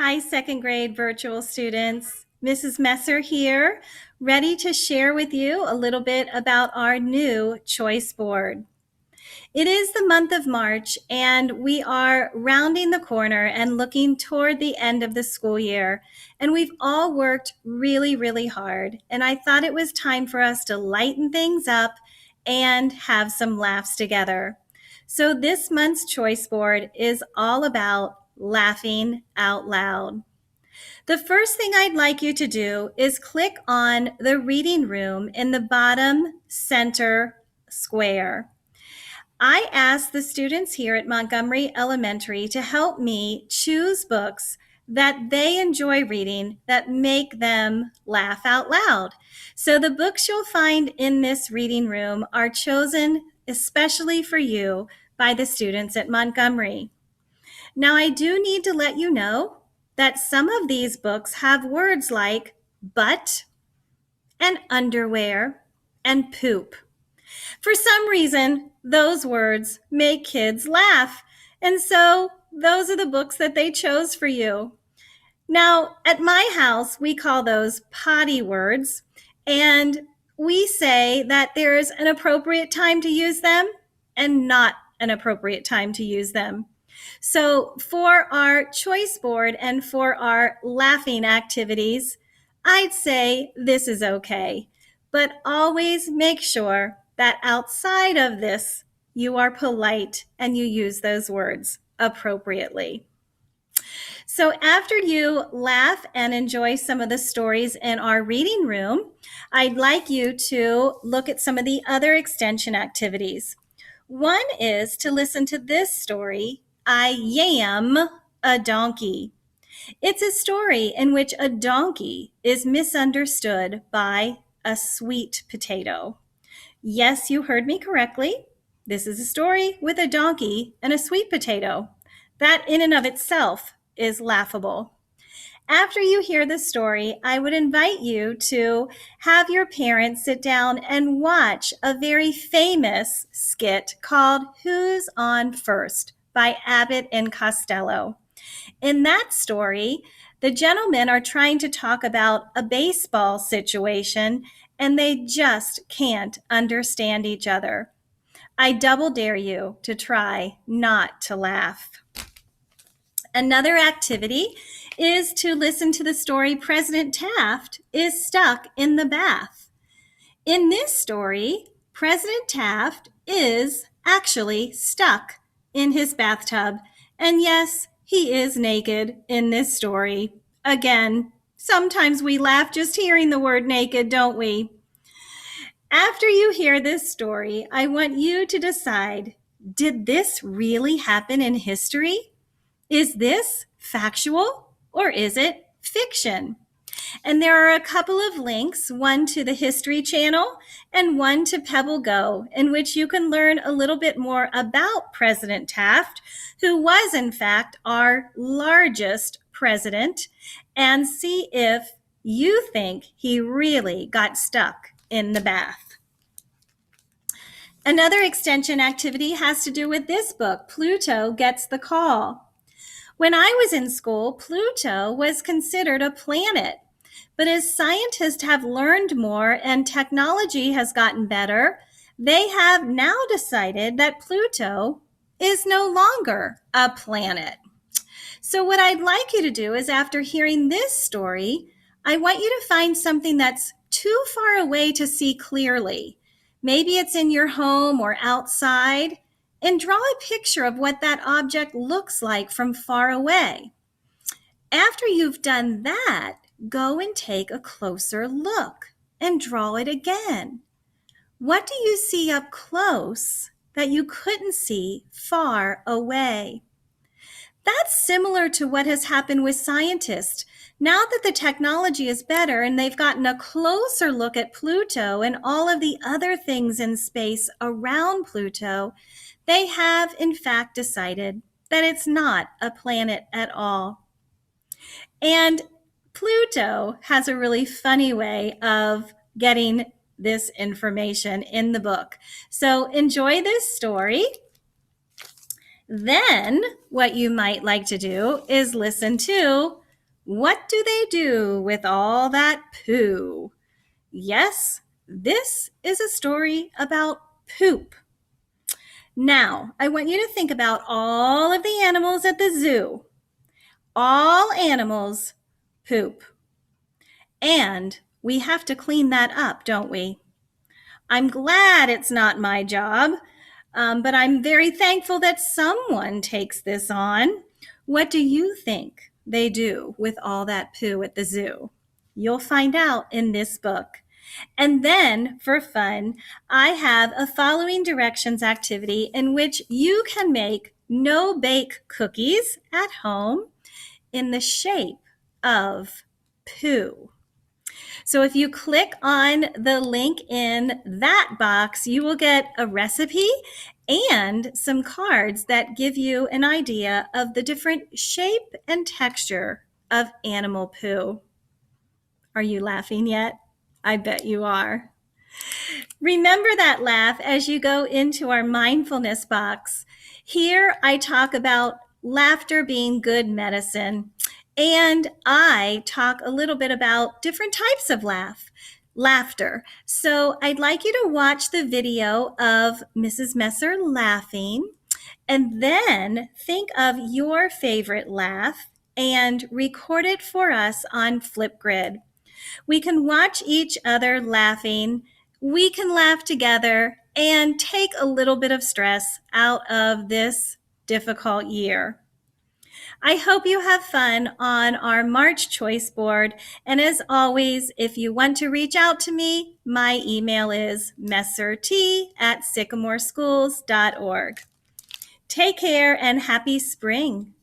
Hi, second grade virtual students. Mrs. Messer here, ready to share with you a little bit about our new choice board. It is the month of March, and we are rounding the corner and looking toward the end of the school year. And we've all worked really, really hard. And I thought it was time for us to lighten things up and have some laughs together. So this month's choice board is all about laughing out loud. The first thing I'd like you to do is click on the reading room in the bottom center square. I asked the students here at Montgomery Elementary to help me choose books that they enjoy reading that make them laugh out loud. So the books you'll find in this reading room are chosen especially for you by the students at Montgomery. Now, I do need to let you know that some of these books have words like butt and underwear and poop. For some reason, those words make kids laugh, and so those are the books that they chose for you. Now, at my house, we call those potty words, and we say that there's an appropriate time to use them and not an appropriate time to use them. So for our choice board and for our laughing activities, I'd say this is okay, but always make sure that outside of this, you are polite and you use those words appropriately. So after you laugh and enjoy some of the stories in our reading room, I'd like you to look at some of the other extension activities. One is to listen to this story, I Yam a Donkey. It's a story in which a donkey is misunderstood by a sweet potato. Yes, you heard me correctly. This is a story with a donkey and a sweet potato. That in and of itself is laughable. After you hear the story, I would invite you to have your parents sit down and watch a very famous skit called Who's On First by Abbott and Costello. In that story, the gentlemen are trying to talk about a baseball situation and they just can't understand each other. I double dare you to try not to laugh. Another activity is to listen to the story President Taft is stuck in the bath. In this story, President Taft is actually stuck in his bathtub. And yes, he is naked in this story. Again, sometimes we laugh just hearing the word naked, don't we? After you hear this story, I want you to decide, did this really happen in history? Is this factual or is it fiction? And there are a couple of links, one to the History Channel and one to Pebble Go, in which you can learn a little bit more about President Taft, who was in fact our largest president, and see if you think he really got stuck in the bath. Another extension activity has to do with this book, Pluto Gets the Call. When I was in school, Pluto was considered a planet. But as scientists have learned more and technology has gotten better, they have now decided that Pluto is no longer a planet. So what I'd like you to do is, after hearing this story, I want you to find something that's too far away to see clearly. Maybe it's in your home or outside, and draw a picture of what that object looks like from far away. After you've done that, go and take a closer look and draw it again. What do you see up close that you couldn't see far away? That's similar to what has happened with scientists. Now that the technology is better and they've gotten a closer look at Pluto and all of the other things in space around Pluto, they have in fact decided that it's not a planet at all. And Pluto has a really funny way of getting this information in the book. So enjoy this story. Then what you might like to do is listen to What do they do with all that poo? Yes, this is a story about poop. Now, I want you to think about all of the animals at the zoo. All animals poop. And we have to clean that up, don't we? I'm glad it's not my job, but I'm very thankful that someone takes this on. What do you think they do with all that poo at the zoo? You'll find out in this book. And then, for fun, I have a following directions activity in which you can make no-bake cookies at home in the shape of poo. So if you click on the link in that box, you will get a recipe and some cards that give you an idea of the different shape and texture of animal poo. Are you laughing yet? I bet you are. Remember that laugh as you go into our mindfulness box. Here I talk about laughter being good medicine. And I talk a little bit about different types of laughter. So I'd like you to watch the video of Mrs. Messer laughing and then think of your favorite laugh and record it for us on Flipgrid. We can watch each other laughing. We can laugh together and take a little bit of stress out of this difficult year. I hope you have fun on our March choice board. And as always, if you want to reach out to me, my email is messert@sycamoreschools.org. Take care and happy spring.